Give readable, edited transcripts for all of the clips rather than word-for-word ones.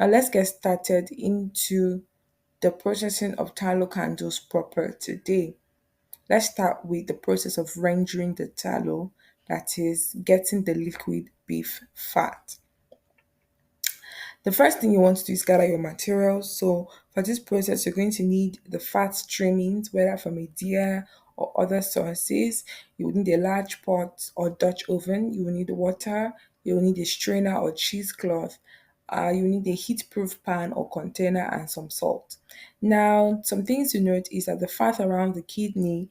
Now let's get started into the processing of tallow candles proper today. Let's start with the process of rendering the tallow, that is, getting the liquid beef fat. The first thing you want to do is gather your materials. So for this process, you're going to need the fat trimmings, whether from a deer or other sources. You will need a large pot or Dutch oven. You will need water. You will need a strainer or cheesecloth. You need a heat-proof pan or container and some salt. Now, some things to note is that the fat around the kidney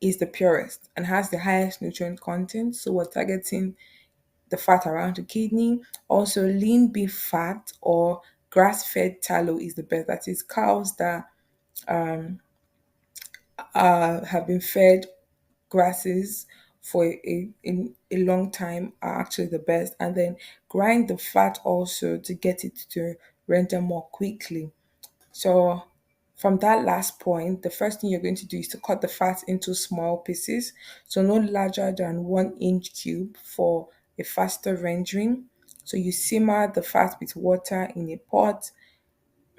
is the purest and has the highest nutrient content. So we're targeting the fat around the kidney. Also, lean beef fat or grass-fed tallow is the best. That is cows that have been fed grasses for a long time are actually the best. And then grind the fat also to get it to render more quickly. So from that last point, the first thing you're going to do is to cut the fat into small pieces, so no larger than 1 inch cube for a faster rendering. So you simmer the fat with water in a pot.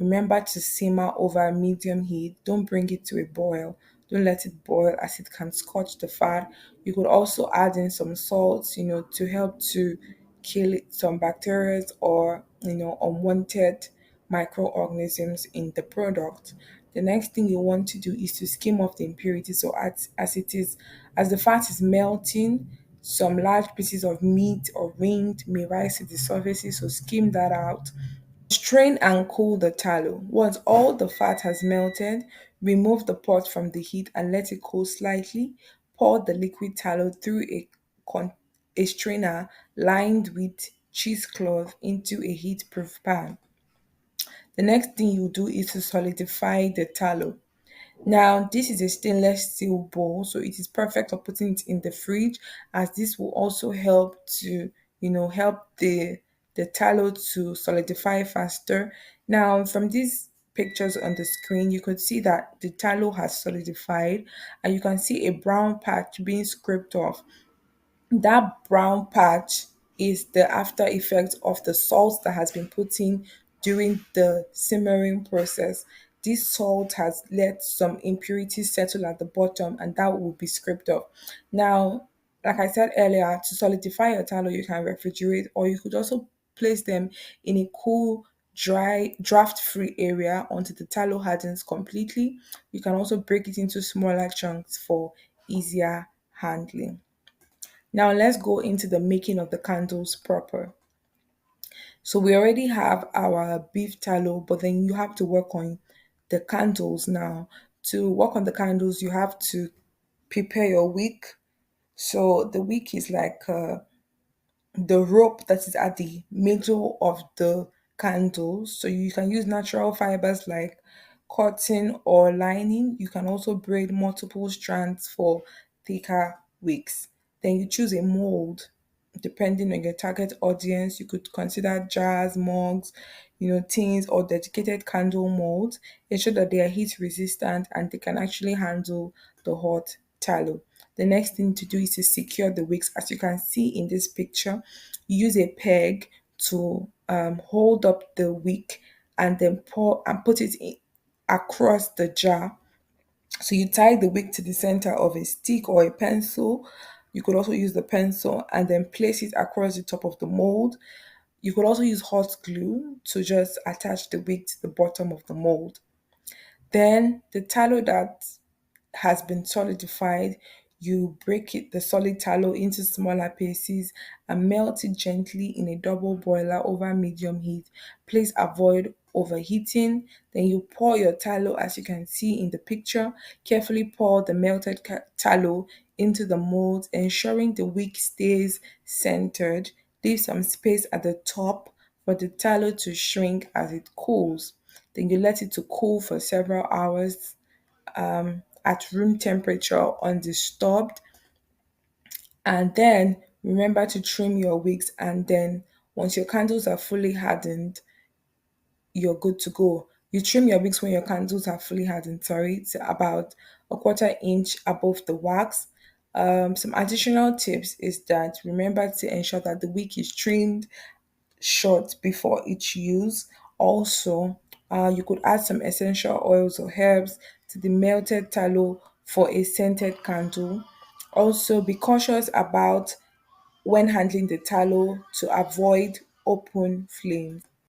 Remember to simmer over medium heat. Don't bring it to a boil. Don't let it boil as it can scorch the fat. You could also add in some salts, to help to kill some bacteria or, unwanted microorganisms in the product. The next thing you want to do is to skim off the impurities. So as the fat is melting, some large pieces of meat or rind may rise to the surface. So skim that out. Strain and cool the tallow. Once all the fat has melted, remove the pot from the heat and let it cool slightly. Pour the liquid tallow through a strainer lined with cheesecloth into a heat-proof pan. The next thing you do is to solidify the tallow. Now, this is a stainless steel bowl, so it is perfect for putting it in the fridge, as this will also help to, help the tallow to solidify faster. Now, from these pictures on the screen, you could see that the tallow has solidified, and you can see a brown patch being scraped off. That brown patch is the after effect of the salt that has been put in during the simmering process. This salt has let some impurities settle at the bottom, and that will be scraped off. Now, like I said earlier, to solidify your tallow, you can refrigerate, or you could also place them in a cool, dry, draft-free area until the tallow hardens completely. You can also break it into smaller chunks for easier handling. Now let's go into the making of the candles proper. So we already have our beef tallow, but then you have to work on the candles now. To work on the candles, you have to prepare your wick. So the wick is like the rope that is at the middle of the candles. So you can use natural fibers like cotton or lining. You can also braid multiple strands for thicker wicks. Then you choose a mold depending on your target audience. You could consider jars, mugs, tins or dedicated candle molds. Ensure that they are heat resistant and they can actually handle the hot tallow. The next thing to do is to secure the wicks. As you can see in this picture, you use a peg to hold up the wick and then pour and put it across the jar. So you tie the wick to the center of a stick or a pencil. You could also use the pencil and then place it across the top of the mold. You could also use hot glue to just attach the wick to the bottom of the mold. Then the tallow that has been solidified, you break the solid tallow into smaller pieces and melt it gently in a double boiler over medium heat. Please avoid overheating. Then you pour your tallow, as you can see in the picture. Carefully pour the melted tallow into the mold, ensuring the wick stays centered. Leave some space at the top for the tallow to shrink as it cools. Then you let it to cool for several hours at room temperature undisturbed. And then remember to trim your wicks. And then once your candles are fully hardened, you're good to go. You trim your wicks when your candles are fully hardened, sorry, to about a 1/4 inch above the wax. Some additional tips is that remember to ensure that the wick is trimmed short before each use. Also, you could add some essential oils or herbs to the melted tallow for a scented candle. Also, be cautious about when handling the tallow to avoid open flames.